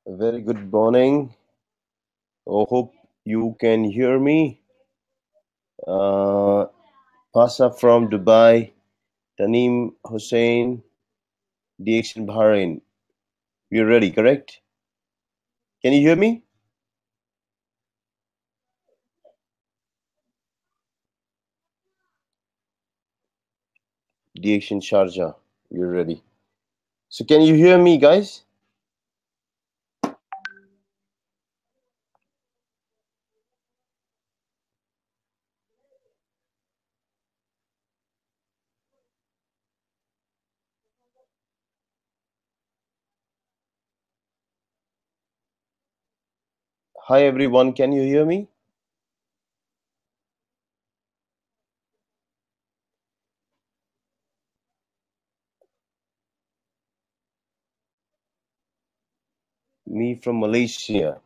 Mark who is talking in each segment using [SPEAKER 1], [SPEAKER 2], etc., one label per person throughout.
[SPEAKER 1] A very good morning. Hope you can hear me. Uh, Pasa from Dubai, Taneem Hussein, DXN Bahrain. You're ready, correct? Can you hear me? DXN Sharjah. You're ready. So can you hear me, guys? Hi, everyone. Can you hear me? Me from Malaysia,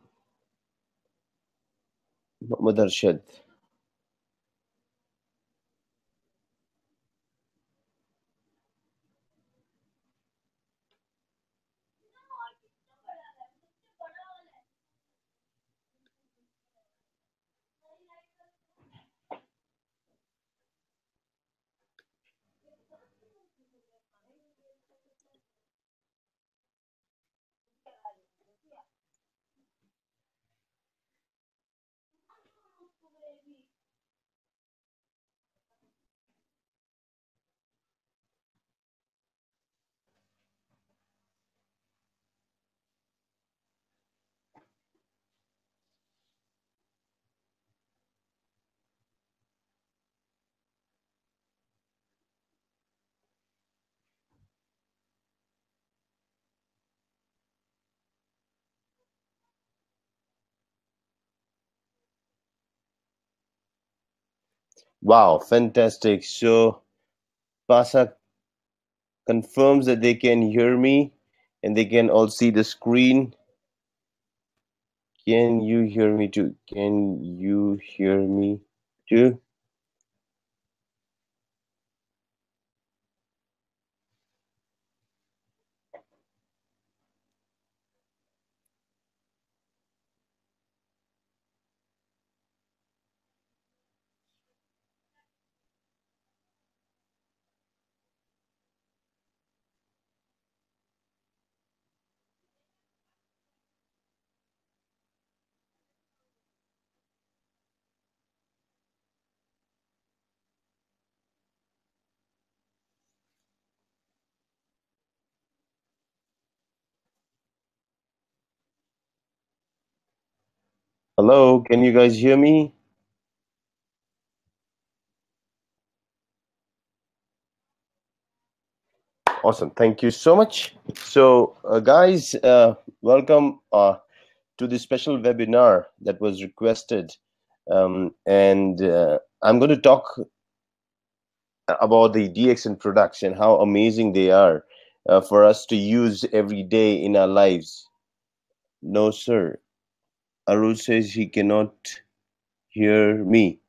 [SPEAKER 1] Muhammad Arshad. Wow, fantastic. So Pasa confirms that they can hear me and they can all see the screen. Can you hear me too? Can you hear me too? Hello, can you guys hear me? Awesome, thank you so much. So, guys, welcome to this special webinar that was requested. And I'm going to talk about the DXN products and how amazing they are for us to use every day in our lives. No, sir. Aru says he cannot hear me.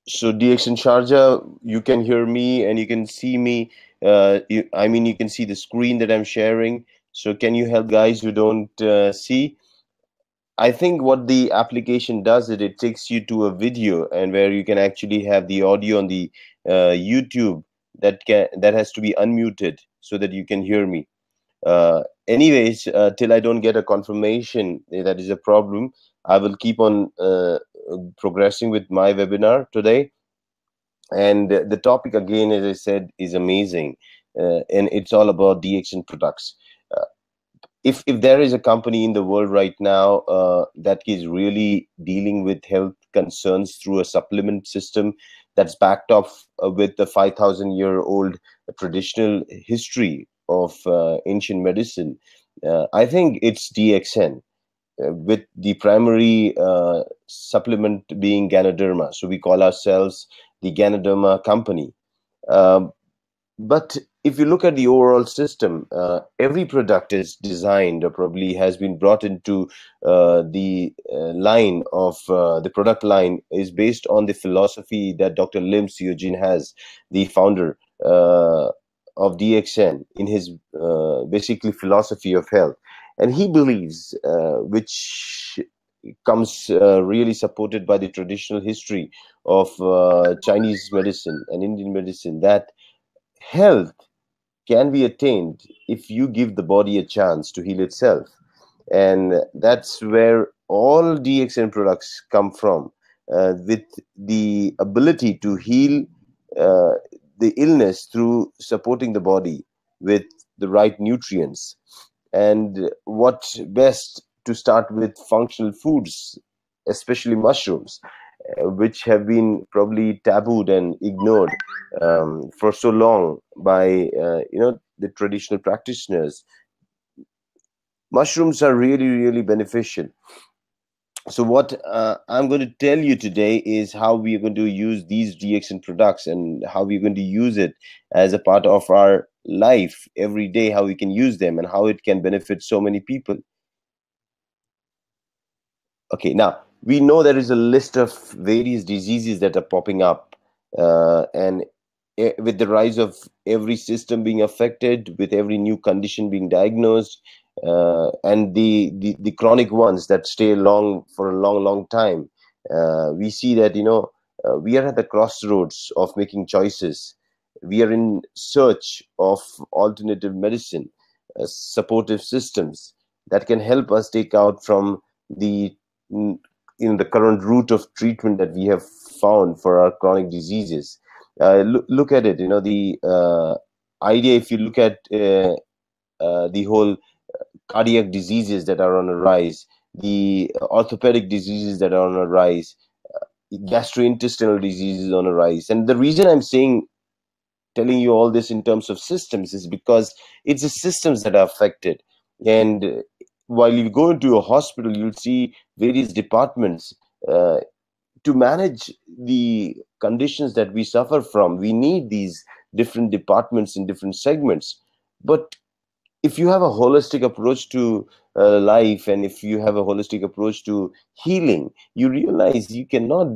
[SPEAKER 1] So DXN Sharjah, you can hear me and you can see me. You can see the screen that I'm sharing. So can you help guys who don't see? I think what the application does is it takes you to a video and where you can actually have the audio on the YouTube that has to be unmuted so that you can hear me. Anyways, till I don't get a confirmation that is a problem, I will keep on progressing with my webinar today. And the topic again, as I said, is amazing, and it's all about DXN products. Uh, if there is a company in the world right now that is really dealing with health concerns through a supplement system that's backed off with the 5,000-year-old traditional history of ancient medicine, I think it's DXN, with the primary supplement being Ganoderma. So we call ourselves the Ganoderma company. Um, but if you look at the overall system, every product is designed or probably has been brought into the line of the product line is based on the philosophy that Dr. Lim Seo-jin has, the founder. of DXN in his basically philosophy of health, and he believes, which comes really supported by the traditional history of Chinese medicine and Indian medicine, that health can be attained if you give the body a chance to heal itself. And that's where all DXN products come from, with the ability to heal uh, the illness through supporting the body with the right nutrients. And what best to start with functional foods, especially mushrooms, which have been probably tabooed and ignored for so long by the traditional practitioners. Mushrooms are really, really beneficial. So what I'm going to tell you today is how we are going to use these DXN products and how we're going to use it as a part of our life every day, how we can use them and how it can benefit so many people. Okay, now we know there is a list of various diseases that are popping up, and with the rise of every system being affected, with every new condition being diagnosed, and the chronic ones that stay long for a long, long time, we see that we are at the crossroads of making choices. We are in search of alternative medicine, supportive systems that can help us take out from the in the current route of treatment that we have found for our chronic diseases. Look at it, the idea, if you look at the whole cardiac diseases that are on a rise, the orthopedic diseases that are on a rise, gastrointestinal diseases on a rise. And the reason I'm telling you all this in terms of systems is because it's the systems that are affected. And while you go into a hospital, you'll see various departments. To manage the conditions that we suffer from, we need these different departments in different segments. But if you have a holistic approach to life, and if you have a holistic approach to healing, you realize you cannot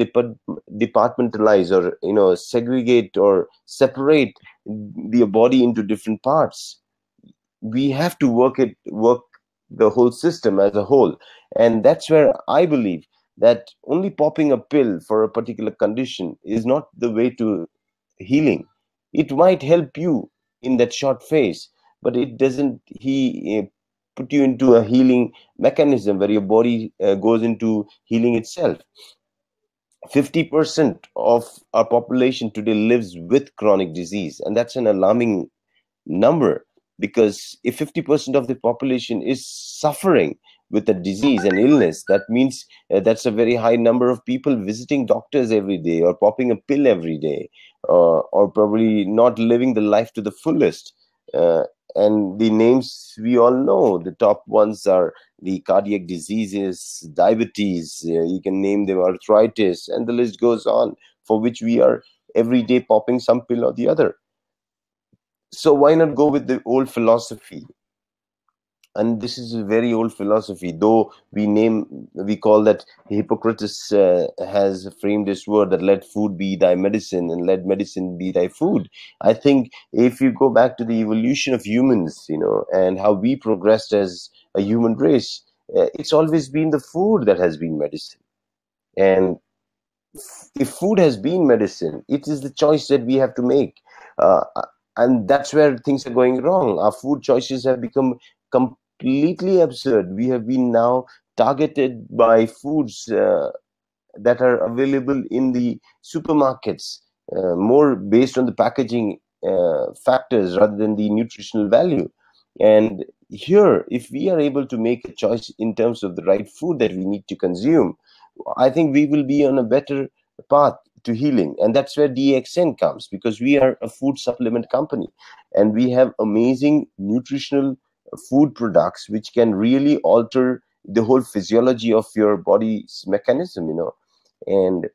[SPEAKER 1] departmentalize or segregate or separate the body into different parts. We have to work the whole system as a whole. And that's where I believe that only popping a pill for a particular condition is not the way to healing. It might help you in that short phase, but it doesn't put you into a healing mechanism where your body goes into healing itself. 50% of our population today lives with chronic disease, and that's an alarming number, because if 50% of the population is suffering with a disease and illness, that means that's a very high number of people visiting doctors every day, or popping a pill every day, or probably not living the life to the fullest. And the names we all know, the top ones are the cardiac diseases, diabetes, you can name them, arthritis, and the list goes on, for which we are every day popping some pill or the other. So why not go with the old philosophy? And this is a very old philosophy, though we call that Hippocrates has framed this word that let food be thy medicine and let medicine be thy food. I think if you go back to the evolution of humans, and how we progressed as a human race, it's always been the food that has been medicine. And if food has been medicine, it is the choice that we have to make. Uh, and that's where things are going wrong. Our food choices have become completely absurd. We have been now targeted by foods that are available in the supermarkets, more based on the packaging factors rather than the nutritional value. And here, if we are able to make a choice in terms of the right food that we need to consume, I think we will be on a better path to healing. And that's where DXN comes, because we are a food supplement company, and we have amazing nutritional food products which can really alter the whole physiology of your body's mechanism. And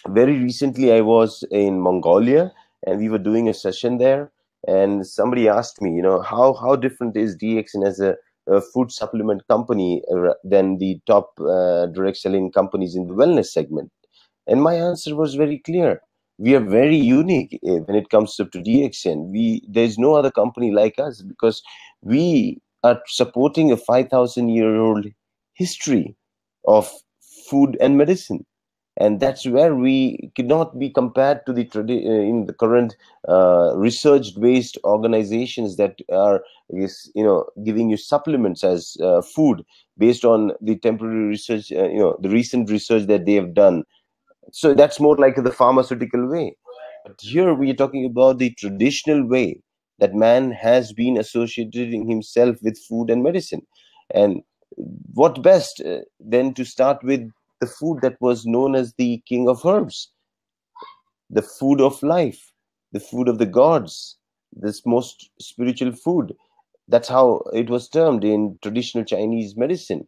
[SPEAKER 1] very recently I was in Mongolia, and we were doing a session there, and somebody asked me, how different is DXN as a food supplement company than the top direct selling companies in the wellness segment. And my answer was very clear. We are very unique when it comes to DXN. There's no other company like us because we are supporting a 5,000-year-old history of food and medicine, and that's where we cannot be compared to in the current research-based organizations that are, giving you supplements as food based on the temporary research, the recent research that they have done. So that's more like the pharmaceutical way. But here we are talking about the traditional way that man has been associating himself with food and medicine. And what best than to start with the food that was known as the king of herbs, the food of life, the food of the gods, this most spiritual food. That's how it was termed in traditional Chinese medicine.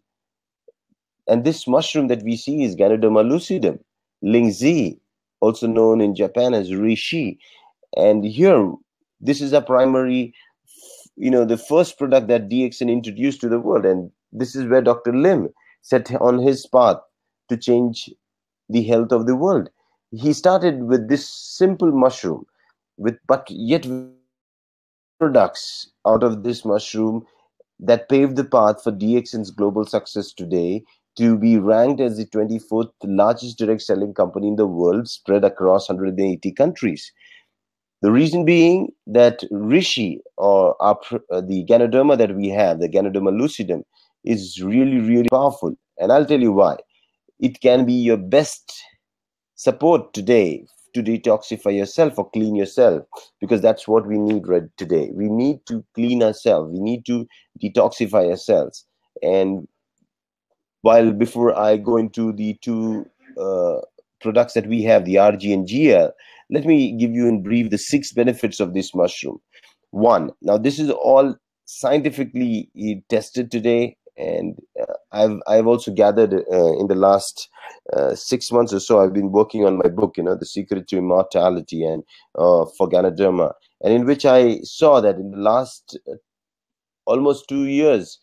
[SPEAKER 1] And this mushroom that we see is Ganoderma lucidum, Lingzi, also known in Japan as reishi. And here, this is a primary, the first product that DXN introduced to the world. And this is where Dr. Lim set on his path to change the health of the world. He started with this simple mushroom, but yet products out of this mushroom that paved the path for DXN's global success today, to be ranked as the 24th largest direct selling company in the world, spread across 180 countries. The reason being that Rishi, or the Ganoderma that we have, the Ganoderma lucidum, is really, really powerful. And I'll tell you why. It can be your best support today to detoxify yourself or clean yourself, because that's what we need right today. We need to clean ourselves. We need to detoxify ourselves. And before I go into the two products that we have, the RG and GL, let me give you in brief the 6 benefits of this mushroom. One, now this is all scientifically tested today, and I've also gathered in the last 6 months or so. I've been working on my book, The Secret to Immortality, and for Ganoderma, and in which I saw that in the last almost 2 years,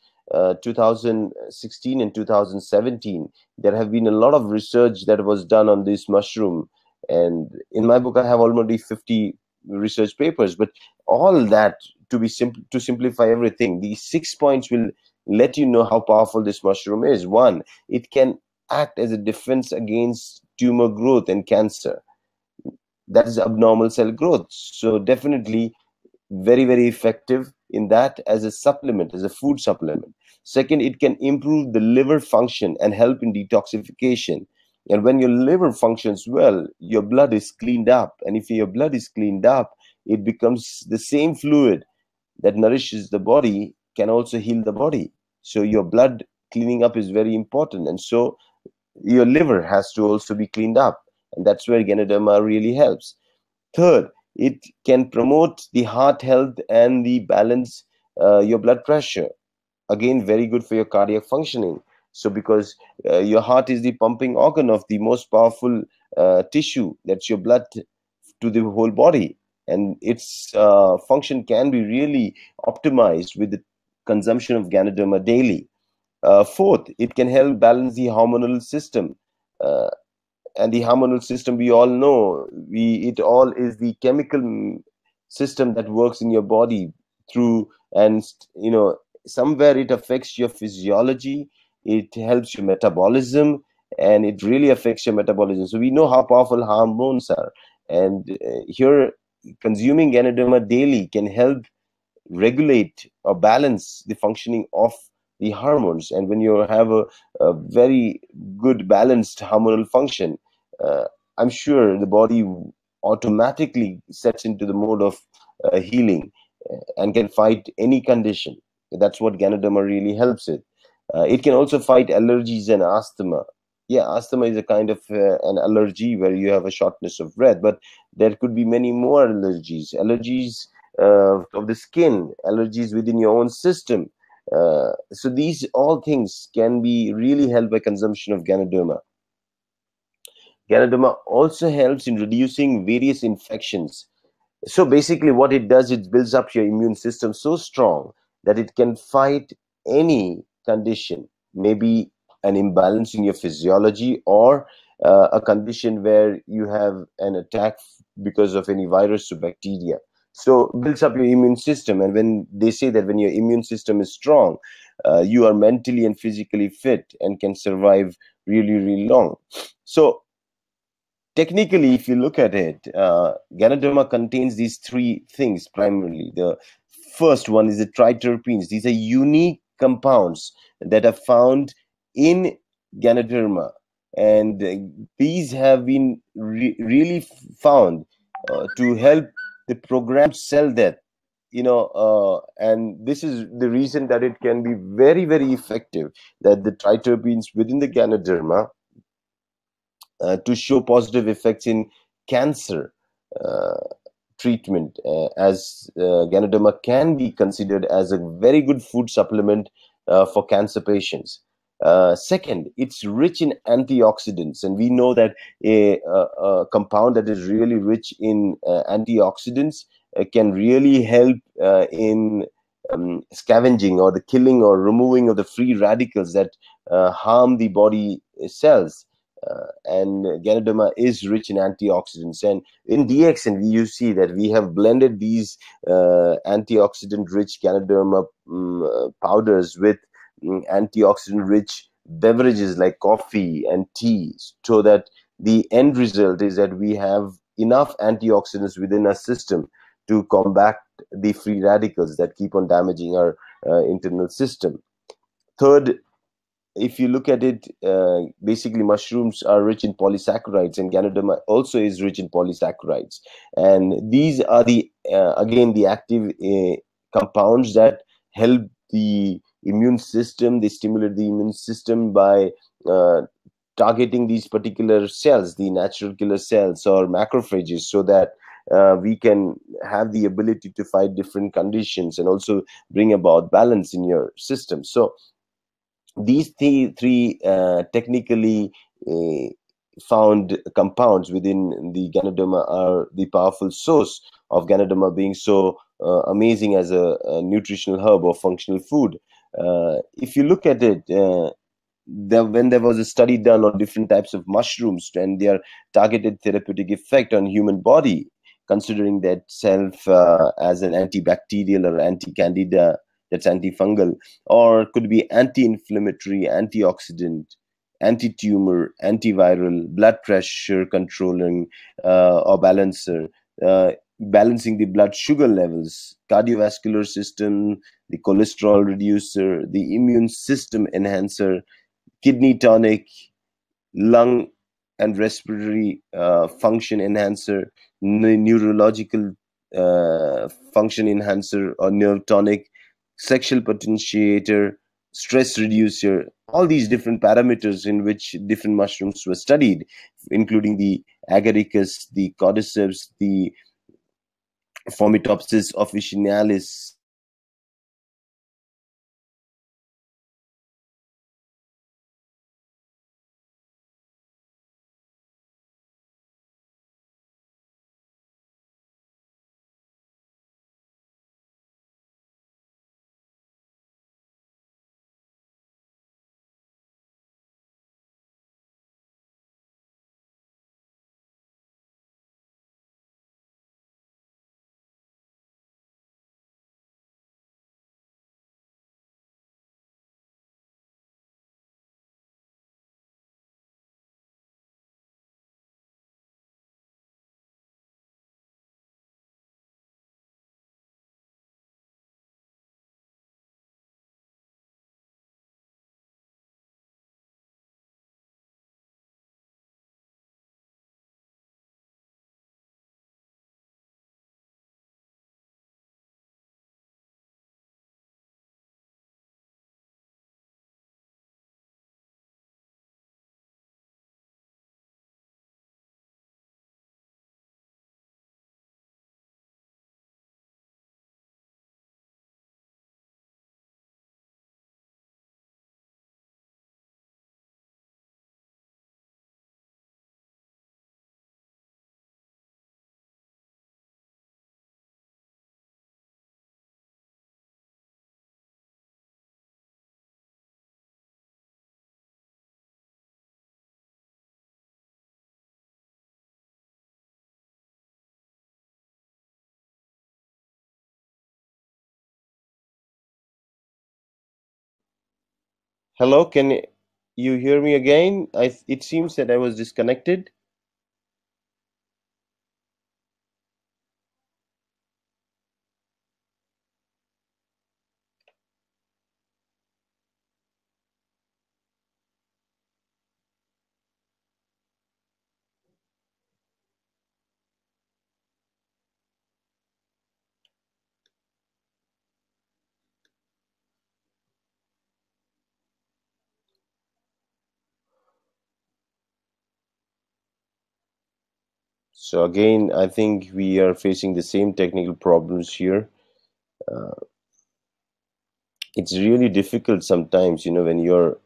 [SPEAKER 1] 2016 and 2017, there have been a lot of research that was done on this mushroom. And in my book, I have already 50 research papers. But all that, to simplify everything, these 6 points will let you know how powerful this mushroom is. One, it can act as a defense against tumor growth and cancer. That is abnormal cell growth. So definitely very, very effective in that as a supplement, as a food supplement. Second, it can improve the liver function and help in detoxification. And when your liver functions well, your blood is cleaned up. And if your blood is cleaned up, it becomes the same fluid that nourishes the body can also heal the body. So your blood cleaning up is very important. And so your liver has to also be cleaned up. And that's where Ganoderma really helps. Third, it can promote the heart health and the balance your blood pressure. Again, very good for your cardiac functioning. So because your heart is the pumping organ of the most powerful tissue, that's your blood to the whole body. And its function can be really optimized with the consumption of Ganoderma daily. Fourth, it can help balance the hormonal system. And the hormonal system, we all know, it all is the chemical system that works in your body through, and somewhere it affects your physiology, it helps your metabolism, and it really affects your metabolism. So we know how powerful hormones are, and here consuming Ganoderma daily can help regulate or balance the functioning of the hormones. And when you have a very good balanced hormonal function, I'm sure the body automatically sets into the mode of healing and can fight any condition. That's what Ganoderma really helps it. It can also fight allergies and asthma. Yeah, asthma is a kind of an allergy where you have a shortness of breath, but there could be many more allergies. Allergies of the skin, allergies within your own system. So these all things can be really helped by consumption of Ganoderma. Ganoderma also helps in reducing various infections. So basically what it does, it builds up your immune system so strong that it can fight any condition, maybe an imbalance in your physiology or a condition where you have an attack because of any virus or bacteria. So builds up your immune system, and when they say that when your immune system is strong, you are mentally and physically fit and can survive really, really long. So technically, if you look at it, Ganoderma contains these three things primarily. The first one is the triterpenes. These are unique compounds that are found in Ganoderma, and these have been really found to help the programmed cell death. And this is the reason that it can be very, very effective. That the triterpenes within the Ganoderma to show positive effects in cancer uh, treatment, as Ganoderma can be considered as a very good food supplement for cancer patients. Second, it's rich in antioxidants, and we know that a compound that is really rich in antioxidants can really help in scavenging or the killing or removing of the free radicals that harm the body cells. And Ganoderma is rich in antioxidants. And in DXN, you see that we have blended these antioxidant-rich Ganoderma powders with antioxidant-rich beverages like coffee and tea, so that the end result is that we have enough antioxidants within our system to combat the free radicals that keep on damaging our internal system. Third, if you look at it, basically mushrooms are rich in polysaccharides, and Ganoderma also is rich in polysaccharides. And these are the again the active compounds that help the immune system. They stimulate the immune system by targeting these particular cells, the natural killer cells or macrophages, so that we can have the ability to fight different conditions and also bring about balance in your system. So these three technically uh, found compounds within the Ganoderma are the powerful source of Ganoderma being so amazing as a nutritional herb or functional food. If you look at it, when there was a study done on different types of mushrooms and their targeted therapeutic effect on human body, considering that self as an antibacterial or anti-candida, that's antifungal, or could be anti-inflammatory, antioxidant, anti-tumor, antiviral, blood pressure controlling or balancer, balancing the blood sugar levels, cardiovascular system, the cholesterol reducer, the immune system enhancer, kidney tonic, lung and respiratory function enhancer, neurological function enhancer or nerve tonic, sexual potentiator, stress reducer, all these different parameters in which different mushrooms were studied, including the agaricus, the cordyceps, the Formitopsis officinalis, Hello, can you hear me again? It seems that I was disconnected. So again, I think we are facing the same technical problems here. Uh, it's really difficult sometimes, when you're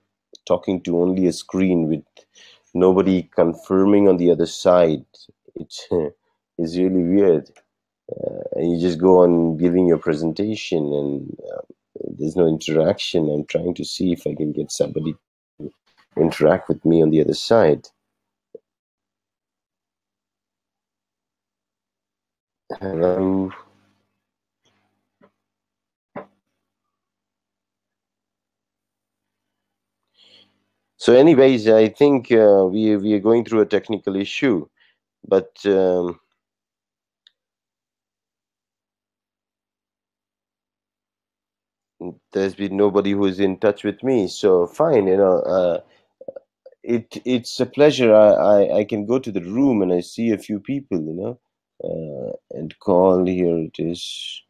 [SPEAKER 1] talking to only a screen with nobody confirming on the other side. It is really weird. And you just go on giving your presentation and there's no interaction. I'm trying to see if I can get somebody to interact with me on the other side. Hello. So, anyways, I think we are going through a technical issue, but there's been nobody who is in touch with me. So, fine, it's a pleasure. I can go to the room and I see a few people, and call. Here it is.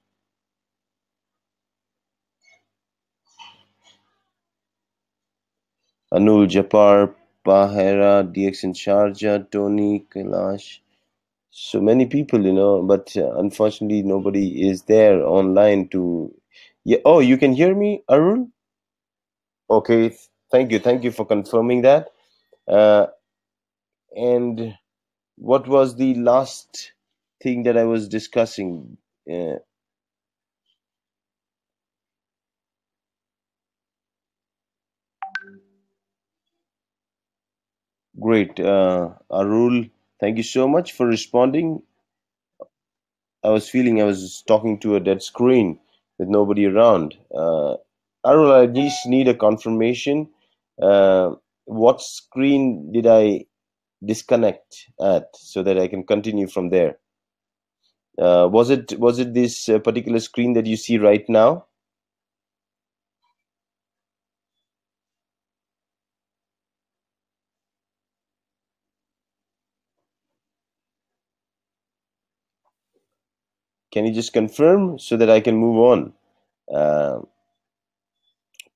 [SPEAKER 1] Anul Japar, Pahera, DXN Sharjah, Tony, Kailash. So many people, but unfortunately nobody is there online to. Yeah. Oh, you can hear me, Arun? Okay. Thank you for confirming that. Uh, and what was the last thing that I was discussing? Uh, Great. Arul, thank you so much for responding. I was feeling I was talking to a dead screen with nobody around. Arul, I just need a confirmation. What screen did I disconnect at so that I can continue from there? Was it this particular screen that you see right now? Can you just confirm so that I can move on? Uh,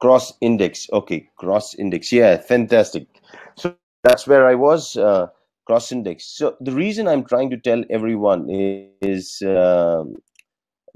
[SPEAKER 1] Cross index. Okay, cross index. Yeah, fantastic. So that's where I was. Cross index. So the reason I'm trying to tell everyone is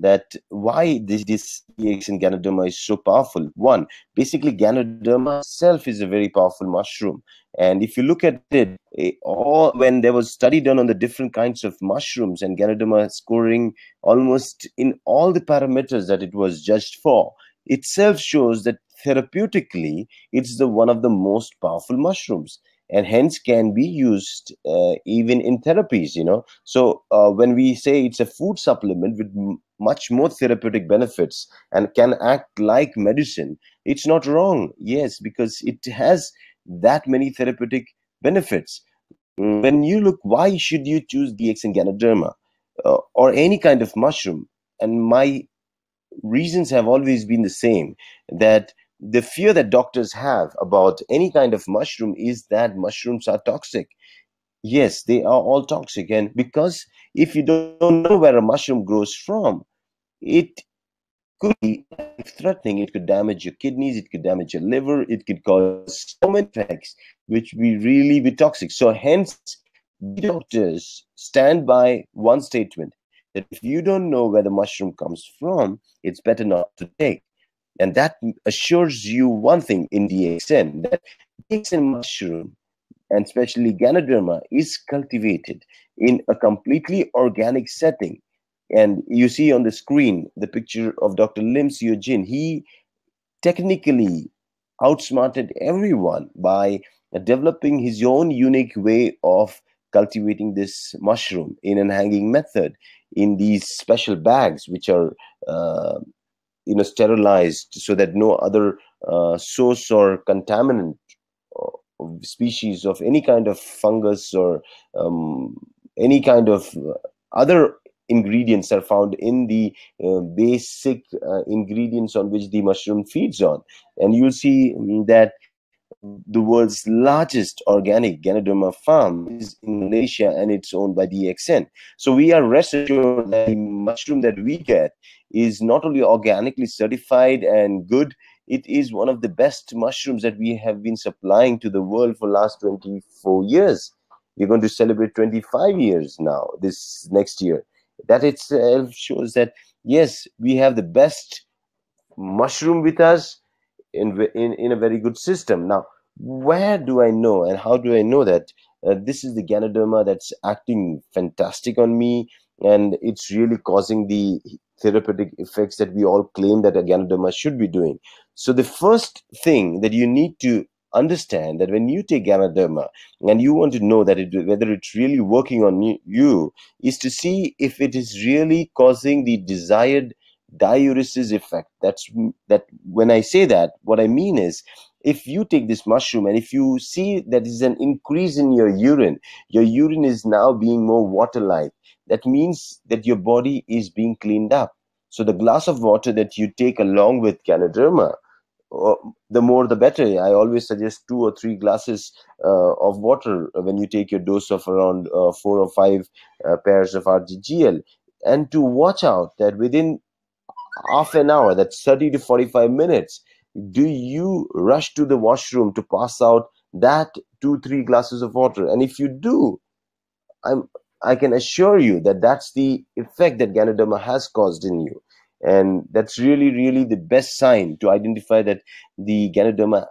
[SPEAKER 1] that why this DXN Ganoderma is so powerful. One, basically Ganoderma itself is a very powerful mushroom, and if you look at it, all when there was study done on the different kinds of mushrooms and Ganoderma scoring almost in all the parameters that it was judged for, itself shows that therapeutically it's the one of the most powerful mushrooms and hence can be used even in therapies, so when we say it's a food supplement with much more therapeutic benefits and can act like medicine, it's not wrong. Yes, because it has that many therapeutic benefits. When you look, why should you choose DXN Ganoderma or any kind of mushroom? And my reasons have always been the same, that the fear that doctors have about any kind of mushroom is that mushrooms are toxic. Yes, they are all toxic. And because if you don't know where a mushroom grows from, it could be threatening. It could damage your kidneys, it could damage your liver, it could cause so many effects, which will really be toxic. So, hence, doctors stand by one statement that if you don't know where the mushroom comes from, it's better not to take. And that assures you one thing in DXN, that DXN mushroom and especially Ganoderma is cultivated in a completely organic setting. And you see on the screen the picture of Dr. Lim Seo Jin. He technically outsmarted everyone by developing his own unique way of cultivating this mushroom in an hanging method in these special bags, which are sterilized so that no other source or contaminant of species of any kind of fungus or any kind of other ingredients are found in the basic ingredients on which the mushroom feeds on. And you'll see that the world's largest organic Ganoderma farm is in Malaysia, and it's owned by DXN. So we are rest assured that the mushroom that we get is not only organically certified and good, it is one of the best mushrooms that we have been supplying to the world for last 24 years. We're going to celebrate 25 years now, this next year. That itself shows that, yes, we have the best mushroom with us in a very good system. Now, where do I know and how do I know that this is the Ganoderma that's acting fantastic on me and it's really causing the therapeutic effects that we all claim that a Ganoderma should be doing? So the first thing that you need to understand, that when you take Ganoderma and you want to know that whether it's really working on you, is to see if it is really causing the desired diuresis effect. That when I say that, what I mean is, if you take this mushroom and if you see that is an increase in your urine is now being more water-like, that means that your body is being cleaned up. So the glass of water that you take along with Ganoderma, the more the better. I always suggest 2 or 3 glasses of water when you take your dose of around 4 or 5 pairs of RGGL, and to watch out that within half an hour, that's 30 to 45 minutes, do you rush to the washroom to pass out that 2-3 glasses of water? And if you do, I can assure you that that's the effect that Ganoderma has caused in you. And that's really, really the best sign to identify that the Ganoderma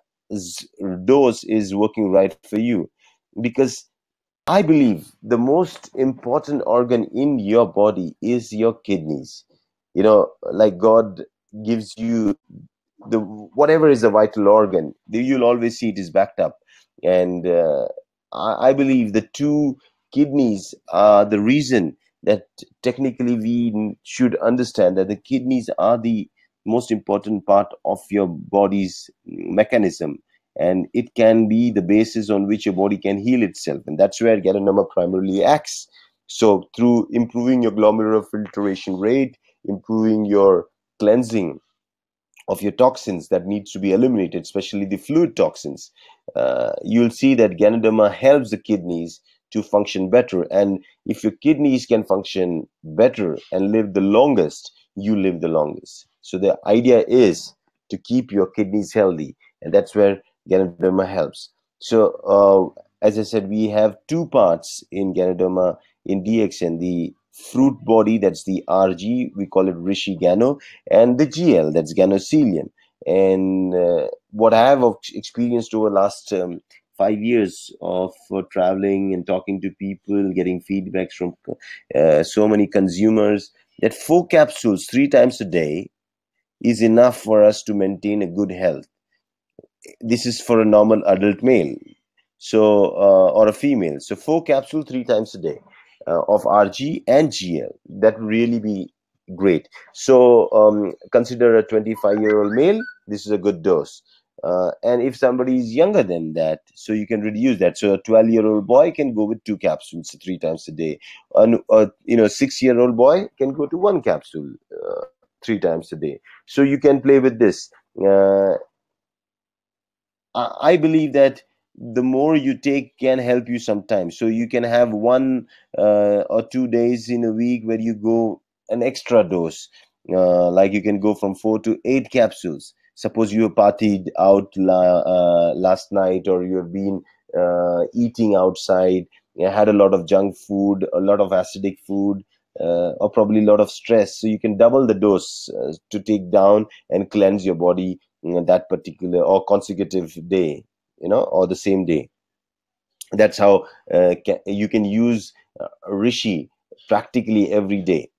[SPEAKER 1] dose is working right for you. Because I believe the most important organ in your body is your kidneys. You know, like God gives you the whatever is a vital organ, you'll always see it is backed up. And I believe the 2 kidneys are the reason that technically we should understand that the kidneys are the most important part of your body's mechanism, and it can be the basis on which your body can heal itself, and that's where Ganoderma primarily acts. So through improving your glomerular filtration rate, improving your cleansing of your toxins that needs to be eliminated, especially the fluid toxins, you'll see that Ganoderma helps the kidneys to function better. And if your kidneys can function better and live the longest, you live the longest. So the idea is to keep your kidneys healthy, and that's where Ganoderma helps. So as I said, we have 2 parts in Ganoderma in DXN: the fruit body, that's the RG, we call it Rishi Gano, and the GL, that's Ganocelium. And what I have experienced over the last 5 years of traveling and talking to people, getting feedbacks from so many consumers, that 4 capsules 3 times a day is enough for us to maintain a good health. This is for a normal adult male, so or a female. So 4 capsules 3 times a day of RG and GL, that would really be great. So consider a 25-year-old male, this is a good dose. And if somebody is younger than that, so you can reduce that. So a 12-year-old boy can go with 2 capsules 3 times a day. And 6-year-old boy can go to 1 capsule 3 times a day. So you can play with this. I believe that the more you take can help you sometimes. So you can have 1 or 2 days in a week where you go an extra dose. Like you can go from 4 to 8 capsules. Suppose you partied out last night, or you have been eating outside, you had a lot of junk food, a lot of acidic food, or probably a lot of stress. So you can double the dose to take down and cleanse your body that particular or consecutive day, or the same day. That's how you can use Rishi practically every day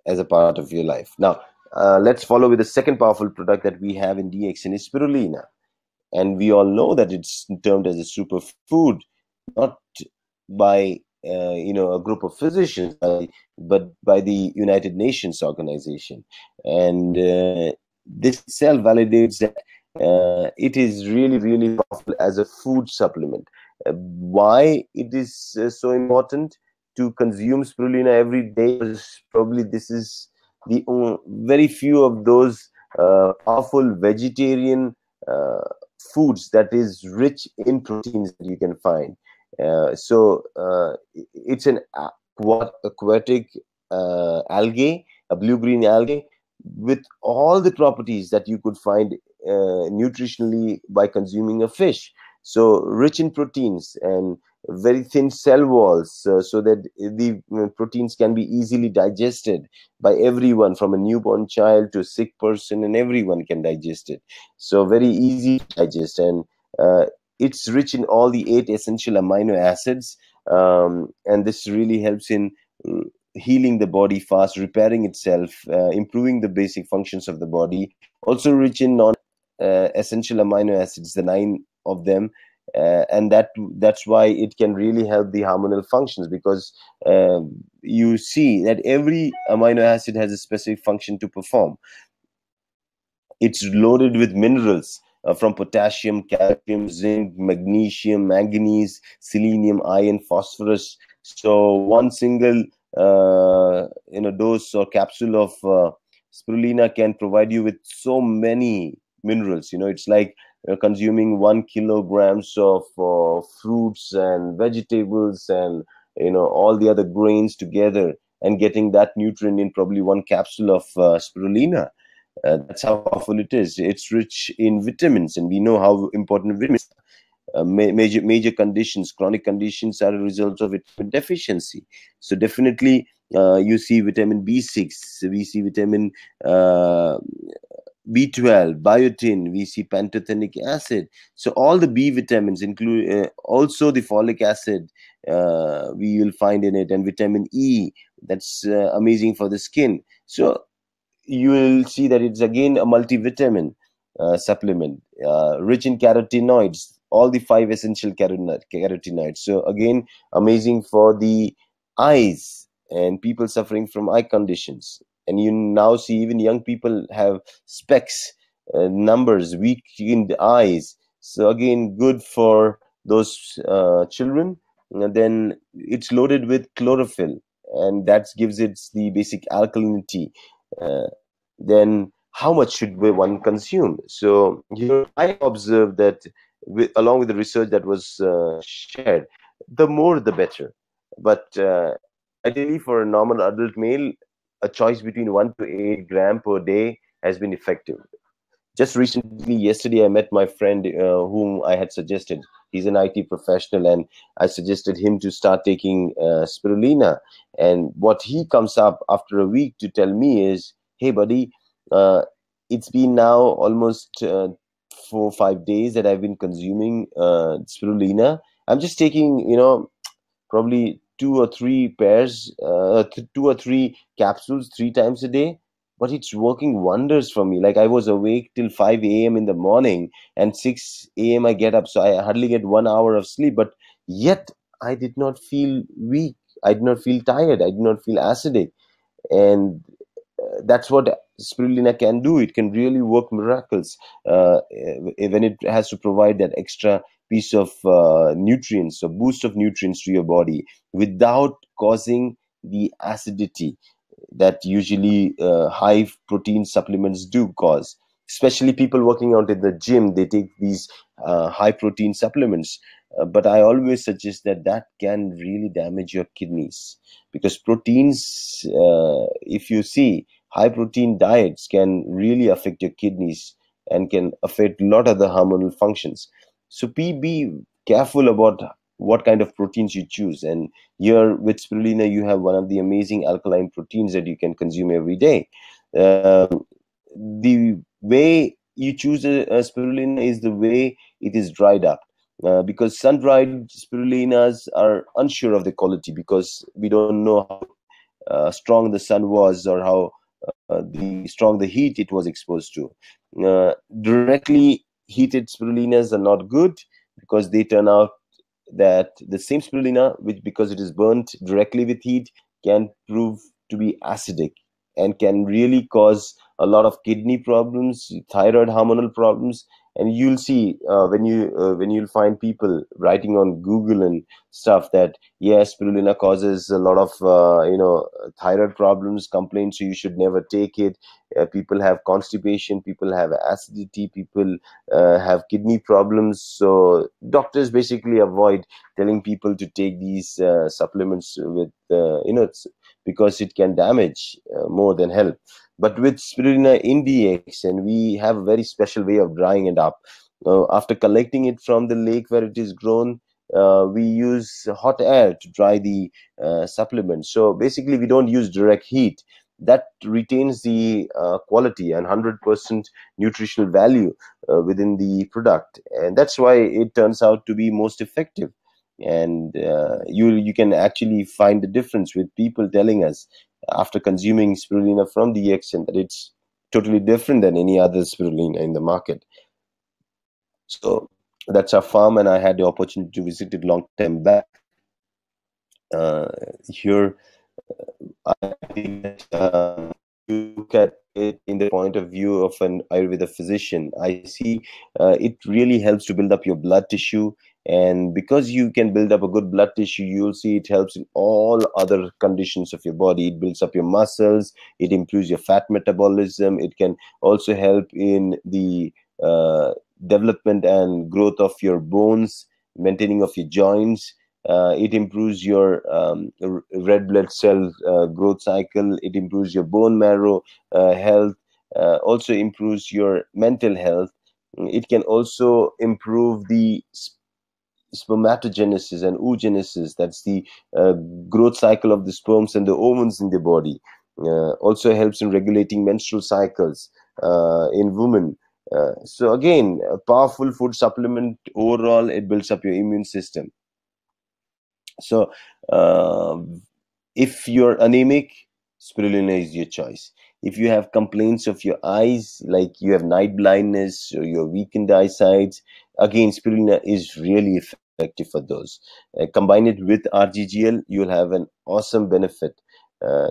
[SPEAKER 1] as a part of your life. Now, let's follow with the second powerful product that we have in DXN is spirulina. And we all know that it's termed as a superfood, not by a group of physicians, but by the United Nations organization. And this itself validates that It is really, really powerful as a food supplement. Why it is so important to consume spirulina every day? Because probably this is the very few of those powerful vegetarian uh, foods that is rich in proteins that you can find. It's an aquatic algae, a blue-green algae, with all the properties that you could find nutritionally by consuming a fish. So rich in proteins and very thin cell walls, so that the proteins can be easily digested by everyone, from a newborn child to a sick person, and everyone can digest it. So very easy to digest, and uh, it's rich in all the 8 essential amino acids, and this really helps in healing the body fast, repairing itself, improving the basic functions of the body. Also rich in non essential amino acids, the 9 of them, and that's why it can really help the hormonal functions, because you see that every amino acid has a specific function to perform. It's loaded with minerals, from potassium, calcium, zinc, magnesium, manganese, selenium, iron, phosphorus. So one single dose or capsule of spirulina can provide you with so many minerals. It's like consuming 1 kilograms of fruits and vegetables and all the other grains together, and getting that nutrient in probably one capsule of spirulina. That's how powerful it is. It's rich in vitamins, and we know how important vitamins are. Major conditions, chronic conditions, are a result of vitamin deficiency. So definitely, you see vitamin B6, we see vitamin uh, B12, biotin, we see pantothenic acid. So all the B vitamins, include also the folic acid, we will find in it, and vitamin E. That's amazing for the skin. So you will see that it's again a multivitamin supplement, rich in carotenoids, all the 5 essential carotenoids. So again, amazing for the eyes and people suffering from eye conditions. And you now see even young people have specs, numbers, weak in the eyes. So again, good for those children. And then it's loaded with chlorophyll, and that gives it the basic alkalinity. uh, then how much should one consume? So here I observed that, along with the research that was shared, the more the better. But ideally, for a normal adult male, a choice between 1 to 8 gram per day has been effective. Just recently, yesterday, I met my friend whom I had suggested. He's an IT professional, and I suggested him to start taking spirulina. And what he comes up after a week to tell me is, "Hey, buddy, uh, it's been now almost 4 or 5 days that I've been consuming spirulina. I'm just taking, probably 2 or 3 pairs, 2 or 3 capsules 3 times a day, but it's working wonders for me. Like, I was awake till 5 a.m. in the morning, and 6 a.m. I get up, so I hardly get 1 hour of sleep. But yet, I did not feel weak. I did not feel tired. I did not feel acidic, and that's what spirulina can do. It can really work miracles when it has to provide that extra piece of nutrients, a boost of nutrients to your body, without causing the acidity that usually high protein supplements do cause. Especially people working out in the gym, they take these high protein supplements. But I always suggest that that can really damage your kidneys, because proteins, if you see, high protein diets can really affect your kidneys and can affect a lot of the hormonal functions. So be careful about what kind of proteins you choose. And here with spirulina, you have one of the amazing alkaline proteins that you can consume every day. The way you choose a spirulina is the way it is dried up. Because sun-dried spirulinas are unsure of the quality, because we don't know how strong the sun was, or how the strong the heat it was exposed to. Directly heated spirulinas are not good, because they turn out that the same spirulina, which, because it is burnt directly with heat, can prove to be acidic and can really cause a lot of kidney problems, thyroid hormonal problems. And you'll see when you'll find people writing on Google and stuff that yes, spirulina causes a lot of thyroid problems, complaints, so you should never take it. People have constipation, people have acidity, people have kidney problems. So doctors basically avoid telling people to take these supplements with because it can damage more than help. But with spirulina in DXN, we have a very special way of drying it up. After collecting it from the lake where it is grown, we use hot air to dry the supplement. So basically, we don't use direct heat. That retains the quality and 100% nutritional value within the product, and that's why it turns out to be most effective. And you can actually find the difference with people telling us after consuming spirulina from the DXN that it's totally different than any other spirulina in the market. So that's our farm, and I had the opportunity to visit it long time back. Here, I think that you look at it in the point of view of an Ayurveda physician. I see it really helps to build up your blood tissue. And because you can build up a good blood tissue, you'll see it helps in all other conditions of your body. It builds up your muscles, it improves your fat metabolism, it can also help in the development and growth of your bones, maintaining of your joints. It improves your red blood cell growth cycle. It improves your bone marrow health. Also improves your mental health. It can also improve the spermatogenesis and oogenesis. That's the growth cycle of the sperms and the ovules in the body. Also helps in regulating menstrual cycles in women. So again, a powerful food supplement. Overall, it builds up your immune system. So if you're anemic, spirulina is your choice. If you have complaints of your eyes, like you have night blindness or your weakened eyesight, again, spirulina is really effective for those. Combine it with RGGL, you'll have an awesome benefit.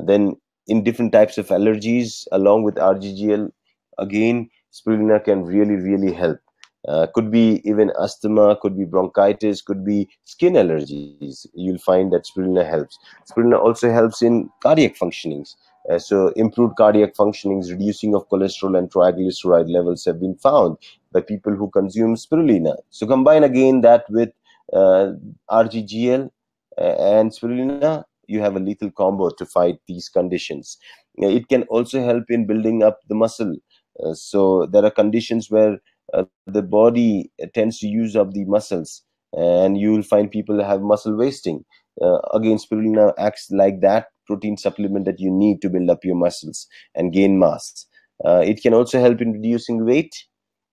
[SPEAKER 1] Then in different types of allergies, along with RGGL, again, spirulina can really help. Could be even asthma, could be bronchitis, could be skin allergies. You'll find that spirulina helps. Spirulina also helps in cardiac functionings. So improved cardiac functionings, reducing of cholesterol and triglyceride levels have been found by people who consume spirulina. So combine again that with RGGL and spirulina, you have a lethal combo to fight these conditions. It can also help in building up the muscle. So there are conditions where the body tends to use up the muscles, and you will find people have muscle wasting. Again, spirulina acts like that protein supplement that you need to build up your muscles and gain mass. It can also help in reducing weight.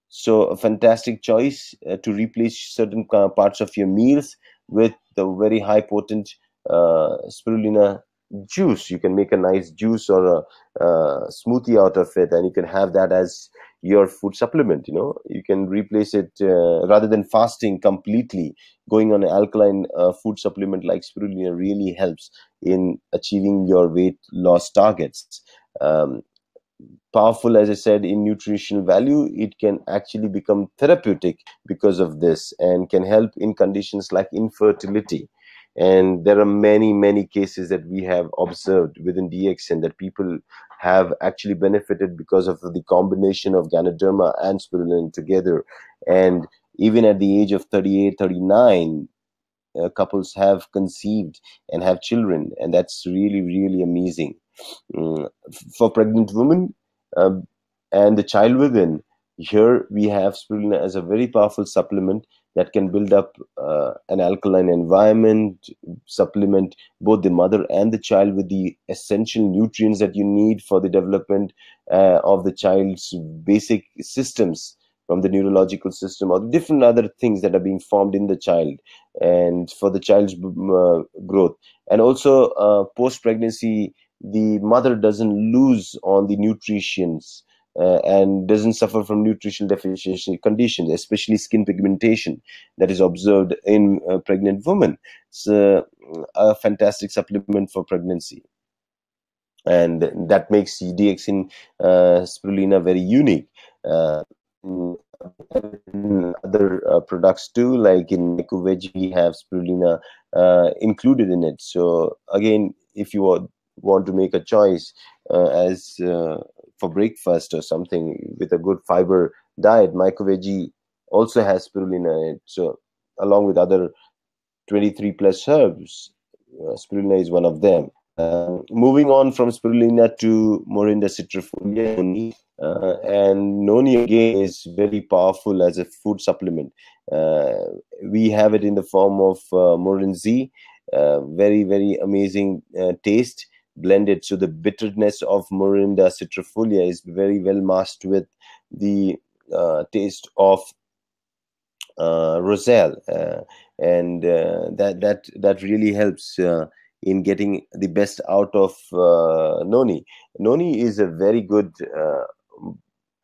[SPEAKER 1] So a fantastic choice to replace certain parts of your meals with the very high potent spirulina juice. You can make a nice juice or a smoothie out of it, and you can have that as your food supplement. You can replace it rather than fasting completely. Going on an alkaline food supplement like spirulina really helps in achieving your weight loss targets. Powerful, as I said, in nutritional value, it can actually become therapeutic because of this, and can help in conditions like infertility. And there are many cases that we have observed within DXN that people have actually benefited because of the combination of Ganoderma and spirulina together. And even at the age of 38, 39, couples have conceived and have children, and that's really amazing. For pregnant women and the child within, here we have spirulina as a very powerful supplement that can build up an alkaline environment, supplement both the mother and the child with the essential nutrients that you need for the development of the child's basic systems, from the neurological system or the different other things that are being formed in the child, and for the child's growth. And also post-pregnancy, the mother doesn't lose on the nutrients and doesn't suffer from nutritional deficiency conditions, especially skin pigmentation that is observed in pregnant women. It's a fantastic supplement for pregnancy. and that makes DXN spirulina very unique. Uh, in other products too, like in Myco-Veg, we have spirulina included in it. So again, if you want to make a choice as for breakfast or something with a good fiber diet, Myco-Veg also has spirulina in it. So along with other 23 plus herbs, spirulina is one of them. Moving on from spirulina to Morinda citrifolia, noni, and noni again is very powerful as a food supplement. Uh, we have it in the form of Morinzi, very amazing taste blended. So the bitterness of Morinda citrifolia is very well masked with the taste of Roselle, and that really helps in getting the best out of noni. Noni is a very good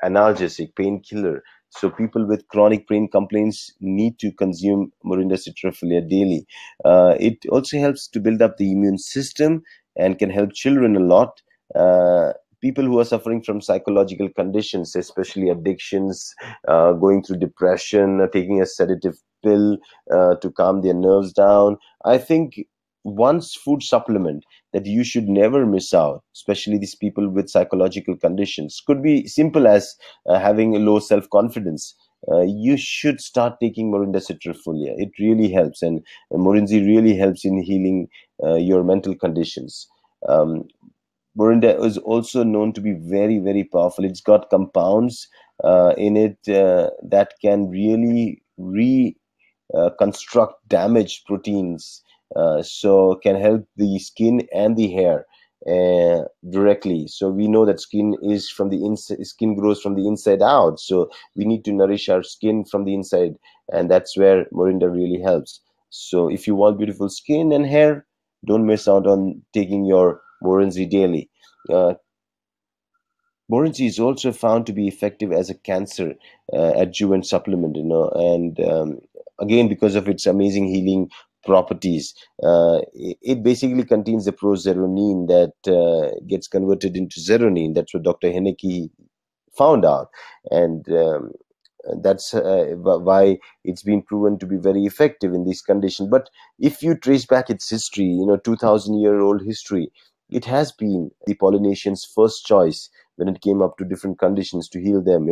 [SPEAKER 1] analgesic painkiller. So people with chronic pain complaints need to consume Morinda citrifolia daily. It also helps to build up the immune system and can help children a lot. People who are suffering from psychological conditions, especially addictions, going through depression, taking a sedative pill to calm their nerves down. I think one food supplement that you should never miss out, especially these people with psychological conditions, could be simple as having a low self-confidence. You should start taking Morinda citrifolia. It really helps, and Morinzi really helps in healing your mental conditions. Um, Morinda is also known to be very powerful. It's got compounds in it that can really construct damaged proteins, so can help the skin and the hair directly. So we know that skin is from the inside, skin grows from the inside out. So we need to nourish our skin from the inside, and that's where Morinda really helps. So if you want beautiful skin and hair, don't miss out on taking your Morinzi daily. Uh, Morinzi is also found to be effective as a cancer adjuvant supplement, and again, because of its amazing healing properties, it basically contains the prozeronine that gets converted into zeronine. That's what Dr. Henneke found out, and that's why it's been proven to be very effective in this condition. But if you trace back its history, 2,000-year-old history, it has been the Polynesians' first choice when it came up to different conditions to heal them.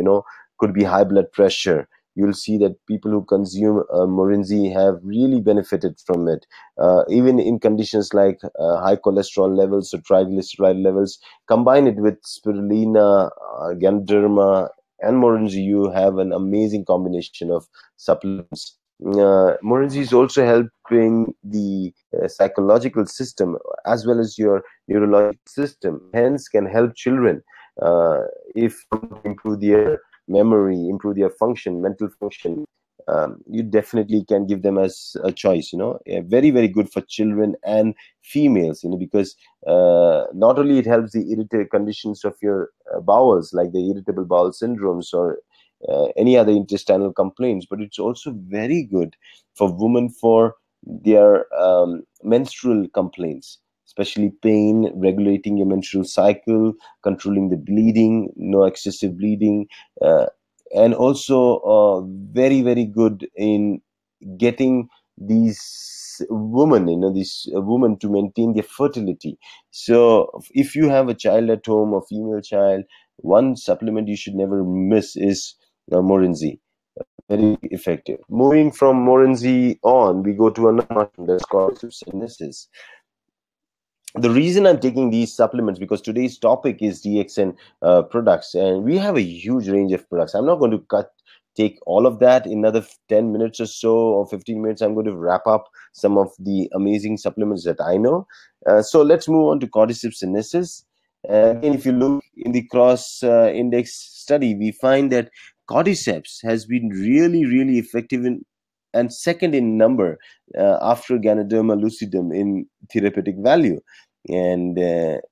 [SPEAKER 1] Could be high blood pressure. You'll see that people who consume Morinzi have really benefited from it. Even in conditions like high cholesterol levels or triglyceride levels, combine it with spirulina, Ganoderma, and Morinzi, you have an amazing combination of supplements. Morinzi is also helping the psychological system as well as your neurological system. Hence, can help children if improve their memory, improve their function, mental function. You definitely can give them as a choice. Very good for children and females. Because not only it helps the irritated conditions of your bowels, like the irritable bowel syndromes or any other intestinal complaints, but it's also very good for women for their menstrual complaints, especially pain, regulating your menstrual cycle, controlling the bleeding, no excessive bleeding, and also very good in getting these women to maintain their fertility. So if you have a child at home, a female child, one supplement you should never miss is Morinzi. Very effective. Moving from Morinzi on, we go to another mushroom that's called Cypsinus. The reason I'm taking these supplements, because today's topic is DXN products, and we have a huge range of products. I'm not going to take all of that in another 10 minutes or so, or 15 minutes. I'm going to wrap up some of the amazing supplements that I know. So let's move on to Cordyceps sinensis. Again, if you look in the cross index study, we find that Cordyceps has been really effective and second in number after Ganoderma lucidum in therapeutic value. And the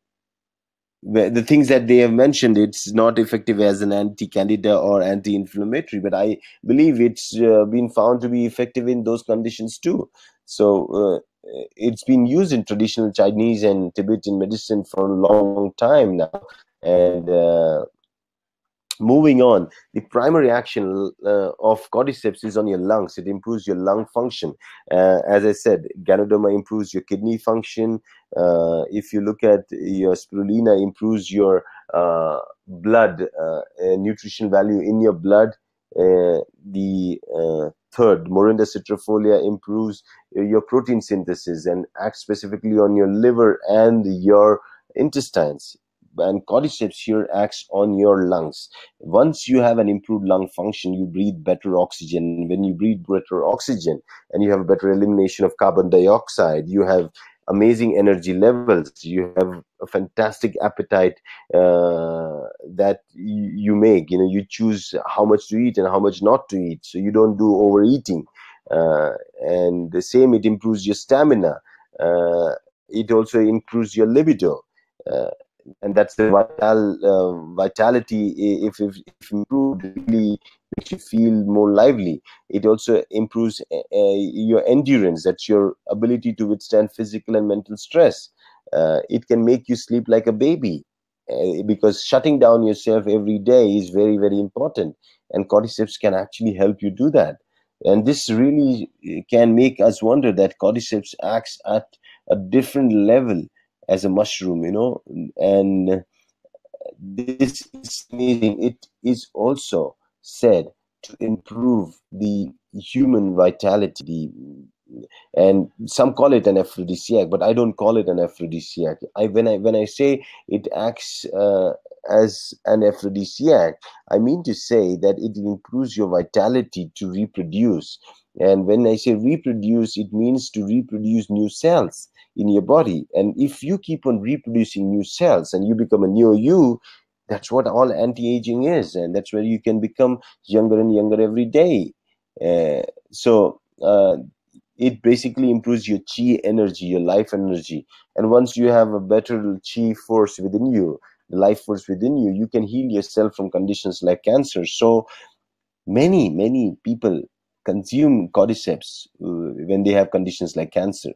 [SPEAKER 1] things that they have mentioned, it's not effective as an anti-candida or anti-inflammatory, but I believe it's been found to be effective in those conditions too. So it's been used in traditional Chinese and Tibetan medicine for a long time now. And moving on, the primary action of cordyceps is on your lungs. It improves your lung function. As I said, Ganoderma improves your kidney function. If you look at your spirulina, improves your blood nutrition value in your blood. The third, Morinda citrifolia, improves your protein synthesis and acts specifically on your liver and your intestines. And cordyceps here acts on your lungs. Once you have an improved lung function, you breathe better oxygen. When you breathe better oxygen and you have a better elimination of carbon dioxide, you have amazing energy levels, you have a fantastic appetite that you make. You know, you choose how much to eat and how much not to eat, so you don't do overeating. And the same, it improves your stamina. It also improves your libido. And that's the vitality. If improved, really makes you feel more lively. It also improves your endurance. That's your ability to withstand physical and mental stress. It can make you sleep like a baby, because shutting down yourself every day is very, very important, and cordyceps can actually help you do that. And this really can make us wonder that cordyceps acts at a different level as a mushroom, you know. And this is amazing. It is also said to improve the human vitality, and some call it an aphrodisiac, but I don't call it an aphrodisiac. When I say it acts as an aphrodisiac, I mean to say that it improves your vitality to reproduce. And when I say reproduce, it means to reproduce new cells in your body. And if you keep on reproducing new cells and you become a new you, that's what all anti-aging is, and that's where you can become younger and younger every day. So it basically improves your chi energy, your life energy. And once you have a better chi force within you, the life force within you, you can heal yourself from conditions like cancer. So many people consume cordyceps when they have conditions like cancer,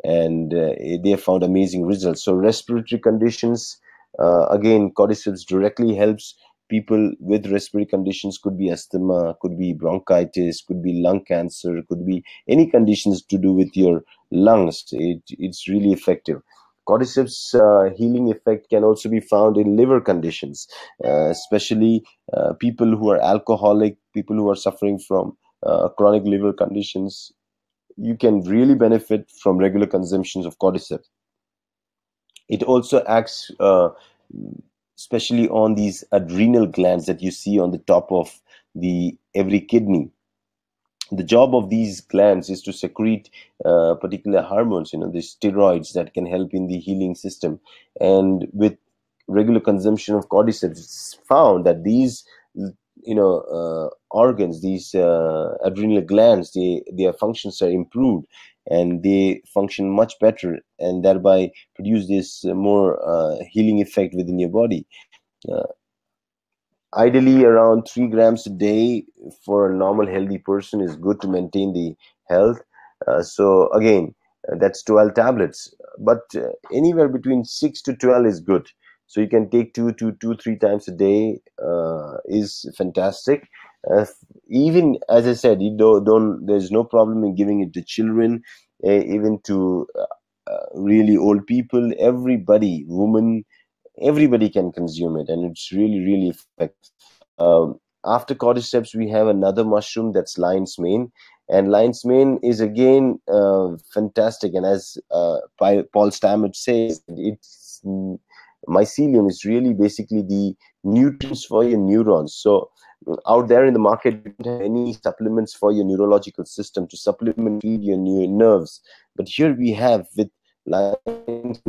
[SPEAKER 1] and they have found amazing results. So respiratory conditions, again, cordyceps directly helps people with respiratory conditions. Could be asthma, could be bronchitis, could be lung cancer, could be any conditions to do with your lungs. It's really effective. Cordyceps healing effect can also be found in liver conditions, especially people who are alcoholic, people who are suffering from chronic liver conditions. You can really benefit from regular consumptions of cordyceps. It also acts especially on these adrenal glands that you see on the top of the every kidney. The job of these glands is to secrete particular hormones, you know, the steroids that can help in the healing system. And with regular consumption of cordyceps, it's found that these, you know, organs, these adrenal glands, their functions are improved, and they function much better, and thereby produce this more healing effect within your body. Uh, Ideally, around 3 grams a day for a normal healthy person is good to maintain the health. So again, that's 12 tablets, but anywhere between 6 to 12 is good. So you can take 3 times a day is fantastic. Even as I said, you don't there's no problem in giving it to children, even to really old people. Everybody, women, everybody can consume it, and it's really, really effective. After cordyceps, we have another mushroom, that's lion's mane. And lion's mane is again fantastic, and as Paul Stamets says, it's mycelium is really basically the nutrients for your neurons. So out there in the market, you don't have any supplements for your neurological system to supplement feed your nerves, but here we have with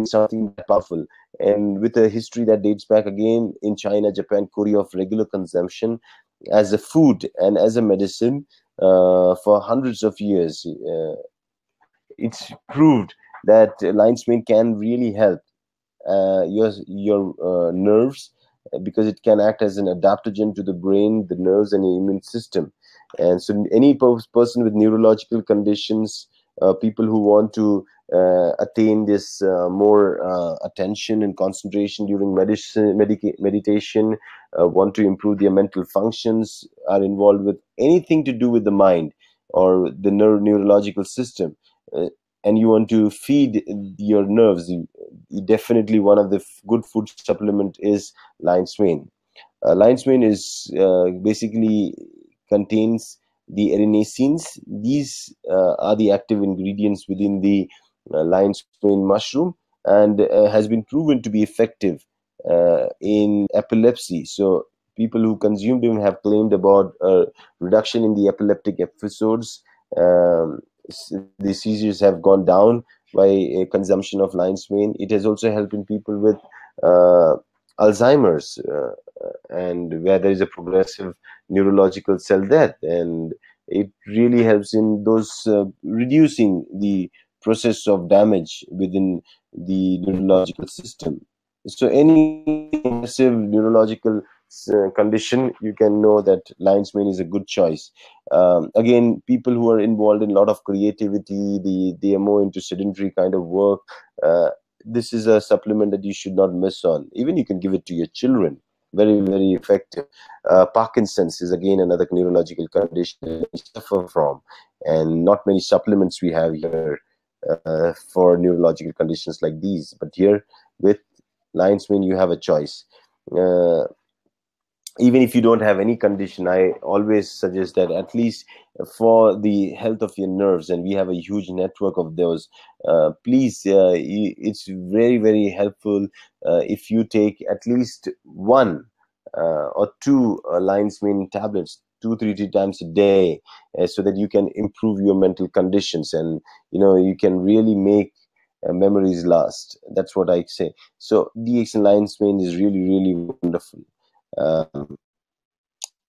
[SPEAKER 1] something powerful, and with a history that dates back again in China, Japan, Korea, of regular consumption as a food and as a medicine for hundreds of years. It's proved that lion's mane can really help your nerves, because it can act as an adaptogen to the brain, the nerves, and the immune system. And so any person with neurological conditions, people who want to attain this more attention and concentration during meditation, want to improve their mental functions, are involved with anything to do with the mind or the neurological system, and you want to feed your nerves, definitely one of the good food supplement is lion's mane. Lion's mane is basically contains the erinacines. These are the active ingredients within the lion's mane mushroom, and has been proven to be effective in epilepsy. So people who consume them have claimed about reduction in the epileptic episodes. The seizures have gone down by consumption of lion's mane. It has also helped in people with Alzheimer's, and where there is a progressive neurological cell death, and it really helps in those reducing the process of damage within the neurological system. So any massive neurological condition, you can know that lion's mane is a good choice. Again, people who are involved in a lot of creativity, they are more into sedentary kind of work, this is a supplement that you should not miss on. Even you can give it to your children. Very, very effective. Parkinson's is again another neurological condition that we suffer from, and not many supplements we have here for neurological conditions like these. But here with lion's mane, you have a choice. Even if you don't have any condition, I always suggest that at least for the health of your nerves, and we have a huge network of those, please, it's very, very helpful if you take at least one or two lion's mane tablets 2-3 times a day, so that you can improve your mental conditions, and you can really make memories last. That's what I say. So DXN lion's mane is really, really wonderful.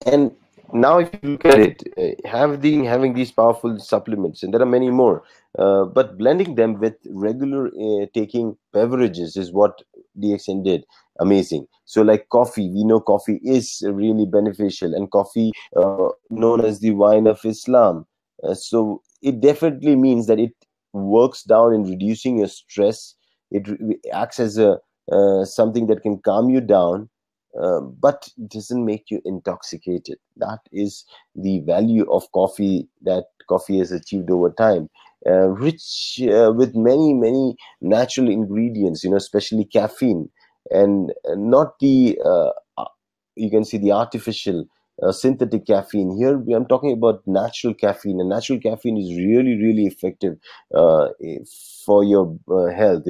[SPEAKER 1] And now if you look at it, having these powerful supplements, and there are many more, but blending them with regular taking beverages is what DXN did. Amazing. So like coffee, we know coffee is really beneficial, and coffee known as the wine of Islam. So it definitely means that it works down in reducing your stress. It acts as a something that can calm you down, but doesn't make you intoxicated. That is the value of coffee that coffee has achieved over time. Rich with many, many natural ingredients, especially caffeine, and not the you can see the artificial synthetic caffeine. Here I'm talking about natural caffeine, and natural caffeine is really, really effective for your health,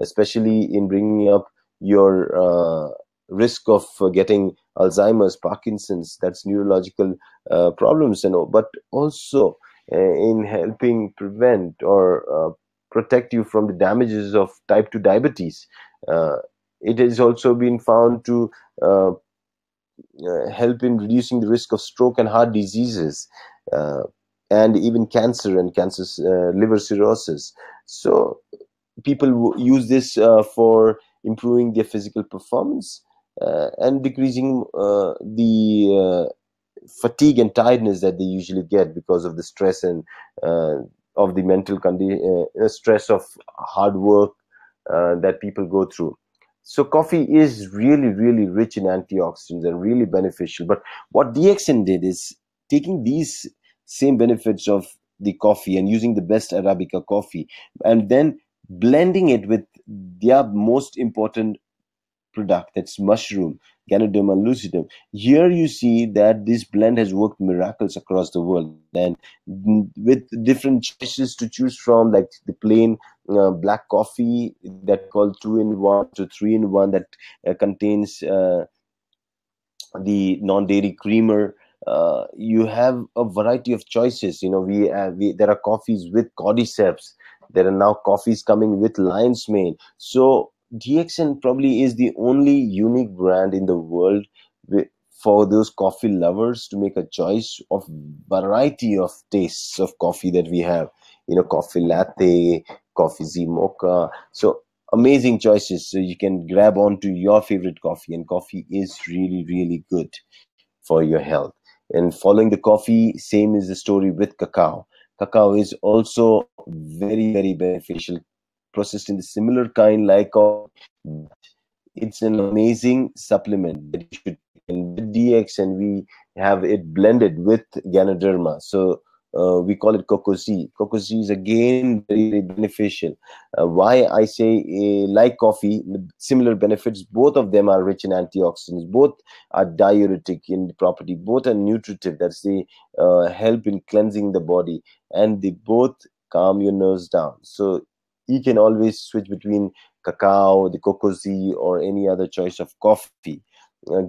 [SPEAKER 1] especially in bringing up your risk of getting Alzheimer's, Parkinson's, that's neurological problems, but also in helping prevent or protect you from the damages of type 2 diabetes. It has also been found to help in reducing the risk of stroke and heart diseases, and even cancer and liver cirrhosis. So people use this for improving their physical performance, and decreasing the fatigue and tiredness that they usually get because of the stress and of the mental stress of hard work that people go through. So coffee is really, really rich in antioxidants and really beneficial. But what DXN did is taking these same benefits of the coffee and using the best Arabica coffee, and then blending it with their most important product, that's mushroom, Ganoderma lucidum. Here you see that this blend has worked miracles across the world, and with different choices to choose from, like the plain black coffee that called 2-in-1 to 3-in-1 that contains the non-dairy creamer. You have a variety of choices. There are coffees with cordyceps. There are now coffees coming with lion's mane. So DXN probably is the only unique brand in the world for those coffee lovers to make a choice of variety of tastes of coffee that we have. Coffee latte, coffee Z mocha. So amazing choices. So you can grab onto your favorite coffee, and coffee is really, really good for your health. And following the coffee, same is the story with cacao. Cacao is also very, very beneficial, processed in the similar kind like coffee. It's an amazing supplement that you should take. And with DXN, we have it blended with Ganoderma. So we call it Cocozi. Cocozi is again very, very beneficial. Why I say like coffee, similar benefits. Both of them are rich in antioxidants. Both are diuretic in property. Both are nutritive. That's the help in cleansing the body, and they both calm your nerves down. So you can always switch between cacao, the cocoa or any other choice of coffee. Uh,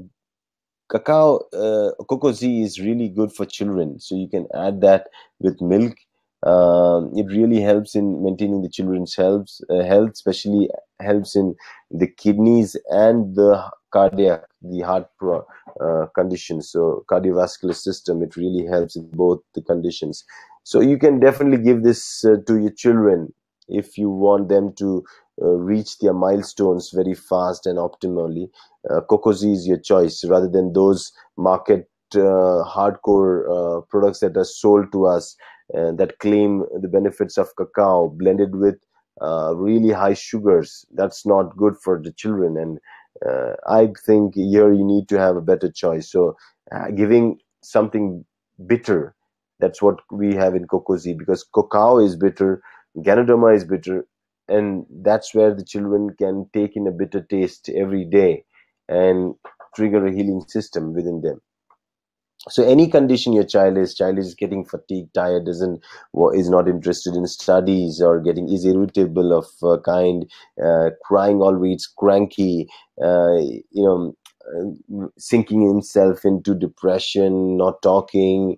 [SPEAKER 1] Cocoa is really good for children, so you can add that with milk. It really helps in maintaining the children's health, especially helps in the kidneys and the cardiac, the heart conditions. So cardiovascular system, it really helps in both the conditions. So you can definitely give this to your children if you want them to reach their milestones very fast and optimally. Cocoa is your choice rather than those market hardcore products that are sold to us that claim the benefits of cacao blended with really high sugars. That's not good for the children, and I think here you need to have a better choice. So giving something bitter, that's what we have in Cocoa, because cacao is bitter, Ganoderma is bitter, and that's where the children can take in a bitter taste every day and trigger a healing system within them. So any condition your child is getting fatigued, tired, is not interested in studies, or is irritable of kind, crying always, cranky, sinking himself into depression, not talking.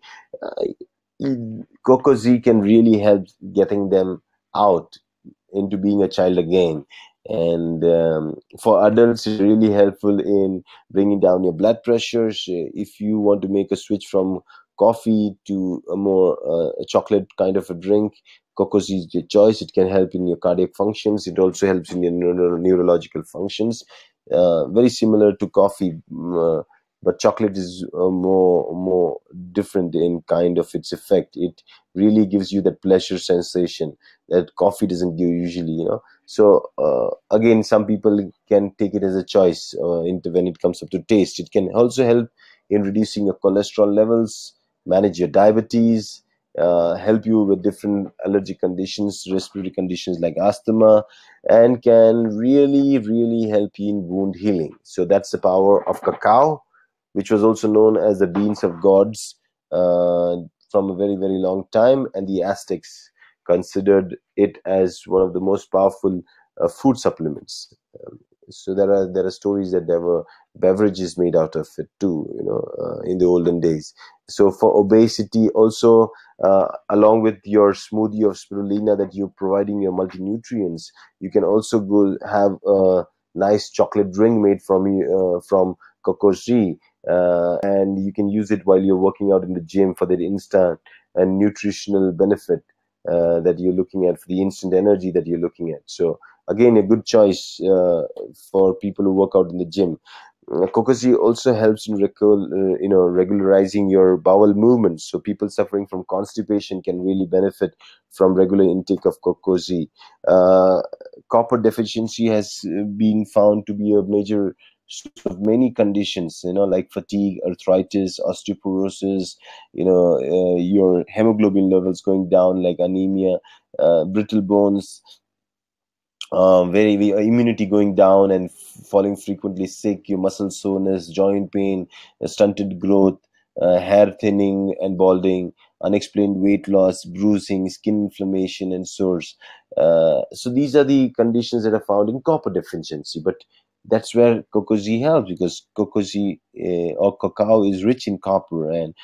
[SPEAKER 1] Cocoa can really help getting them out into being a child again. And for adults, it's really helpful in bringing down your blood pressures. If you want to make a switch from coffee to a more chocolate kind of a drink, cocoa is your choice. It can help in your cardiac functions. It also helps in your neurological functions. Very similar to coffee, but chocolate is more different in kind of its effect. It really gives you that pleasure sensation that coffee doesn't give usually, So again, some people can take it as a choice when it comes up to taste. It can also help in reducing your cholesterol levels, manage your diabetes, help you with different allergic conditions, respiratory conditions like asthma, and can really, really help you in wound healing. So that's the power of cacao, which was also known as the beans of gods from a very, very long time, and the Aztecs considered it as one of the most powerful food supplements. So there are stories that there were beverages made out of it too, in the olden days. So for obesity also, along with your smoothie of spirulina that you're providing your multi-nutrients, you can also go have a nice chocolate drink made from cocoa, and you can use it while you're working out in the gym for that instant and nutritional benefit that you're looking at, for the instant energy that you're looking at. So again, a good choice for people who work out in the gym. Cocoa also helps in regularizing your bowel movements. So people suffering from constipation can really benefit from regular intake of cocoa. Copper deficiency has been found to be a major source of many conditions, like fatigue, arthritis, osteoporosis, your hemoglobin levels going down, like anemia, brittle bones, very immunity going down and falling frequently sick, your muscle soreness, joint pain, stunted growth, hair thinning and balding, unexplained weight loss, bruising, skin inflammation, and sores. So these are the conditions that are found in copper deficiency. But that's where cocoa helps, because cocoa or cacao is rich in copper and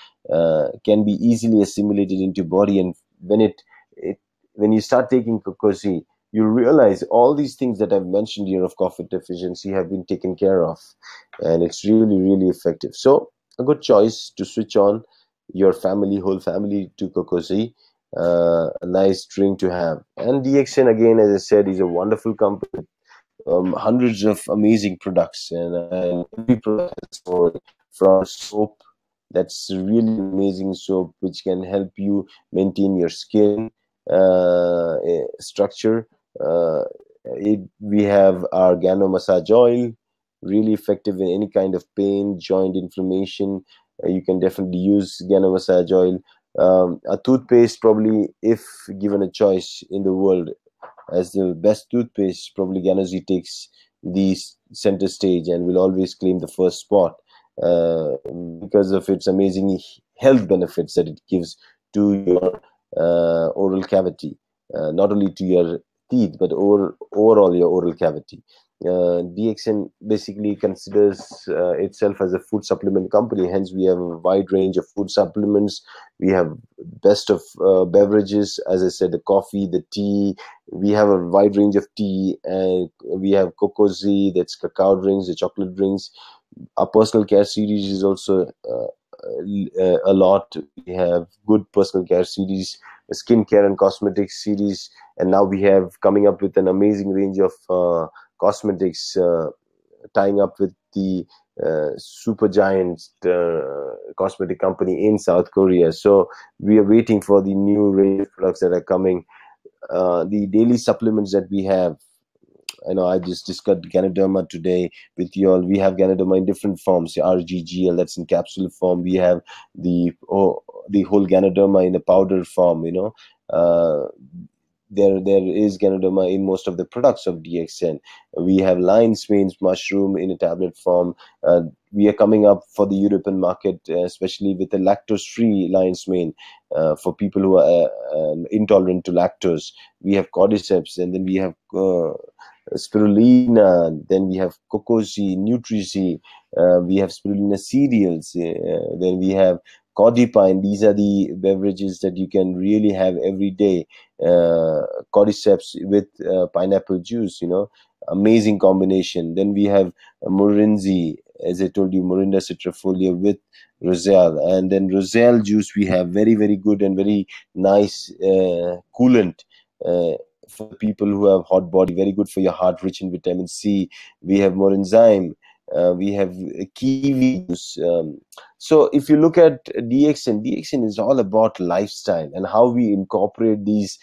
[SPEAKER 1] can be easily assimilated into your body. And when you start taking cocoa, you realize all these things that I've mentioned here of coffee deficiency have been taken care of, and it's really, really effective. So a good choice to switch on your whole family to cocoa, a nice drink to have. And DXN, again, as I said, is a wonderful company, hundreds of amazing products, and every product has a story. From soap, that's really amazing soap which can help you maintain your skin, structure. We have our Gano massage oil, really effective in any kind of pain, joint inflammation. You can definitely use Gano massage oil. A toothpaste, probably, if given a choice in the world as the best toothpaste, probably Ganozi takes the center stage and will always claim the first spot uh, because of its amazing health benefits that it gives to your oral cavity, not only to your teeth but overall your oral cavity. DXN basically considers itself as a food supplement company. Hence, we have a wide range of food supplements. We have best of beverages, as I said, the coffee, the tea. We have a wide range of tea, and we have cocoa Z, that's cacao drinks, the chocolate drinks. Our personal care series is also a lot. We have good personal care series, skincare and cosmetics series, and now we have coming up with an amazing range of cosmetics, tying up with the super giant cosmetic company in South Korea. So we are waiting for the new range of products that are coming. The daily supplements that we have, I know I just discussed Ganoderma today with you all. We have Ganoderma in different forms. RGGL, that's in capsule form. We have the whole Ganoderma in a powder form. There is Ganoderma in most of the products of DXN. We have lion's mane's mushroom in a tablet form. We are coming up for the European market, especially with the lactose-free lion's mane for people who are intolerant to lactose. We have cordyceps, and then we have spirulina, then we have cocoa-C, nutri-C, we have spirulina cereals, then we have codipine. These are the beverages that you can really have every day. Cordyceps with pineapple juice, amazing combination. Then we have Morinzi, as I told you, Morinda citrifolia with Roselle, and then Roselle juice we have, very very good and very nice coolant for people who have hot body, very good for your heart, rich in vitamin C. We have Morinzyme, we have kiwi juice. So if you look at DXN is all about lifestyle and how we incorporate these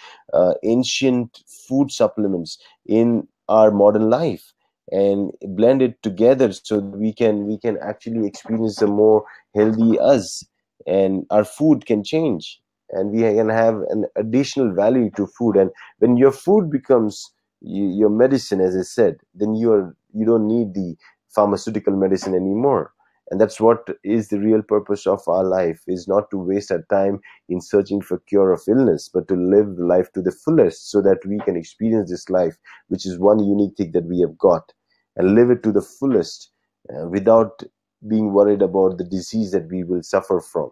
[SPEAKER 1] ancient food supplements in our modern life and blend it together so that we can actually experience a more healthy us, and our food can change, and we can have an additional value to food. And when your food becomes your medicine, as I said, then you don't need the pharmaceutical medicine anymore. And that's what is the real purpose of our life, is not to waste our time in searching for cure of illness, but to live life to the fullest so that we can experience this life, which is one unique thing that we have got, and live it to the fullest without being worried about the disease that we will suffer from.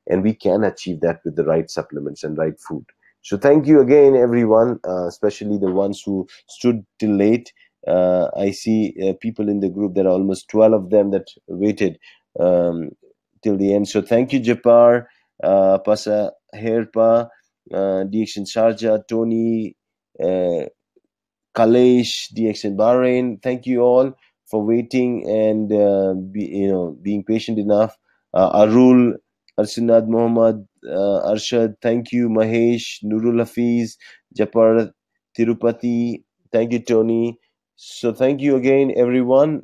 [SPEAKER 1] And we can achieve that with the right supplements and right food. So thank you again, everyone, especially the ones who stood till late. I see people in the group. There are almost 12 of them that waited till the end. So thank you, Japar, Pasa Herpa, DXN Sharjah, Tony, Kalesh, DXN Bahrain. Thank you all for waiting and being patient enough. Arul, Arsunad Mohammed, Arshad, thank you. Mahesh, Nurul Hafiz, Japar, Tirupati, thank you, Tony. So thank you again, everyone.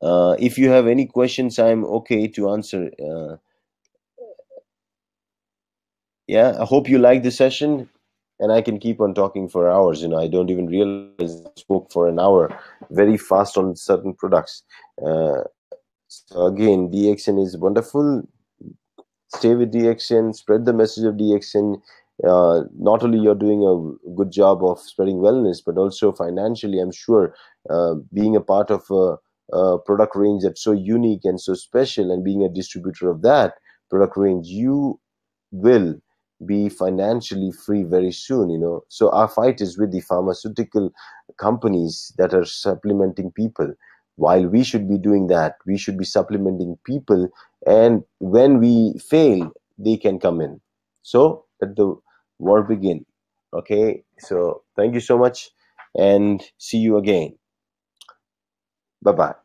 [SPEAKER 1] If you have any questions, I'm okay to answer. Yeah, I hope you like the session, and I can keep on talking for hours. I don't even realize I spoke for an hour very fast on certain products. So again, DXN is wonderful. Stay with DXN, spread the message of DXN. Not only you're doing a good job of spreading wellness, but also financially, I'm sure, being a part of a product range that's so unique and so special, and being a distributor of that product range, you will be financially free very soon. So our fight is with the pharmaceutical companies that are supplementing people. While we should be doing that, we should be supplementing people, and when we fail, they can come in. So let the war begin. Okay, so thank you so much, and see you again. Bye bye.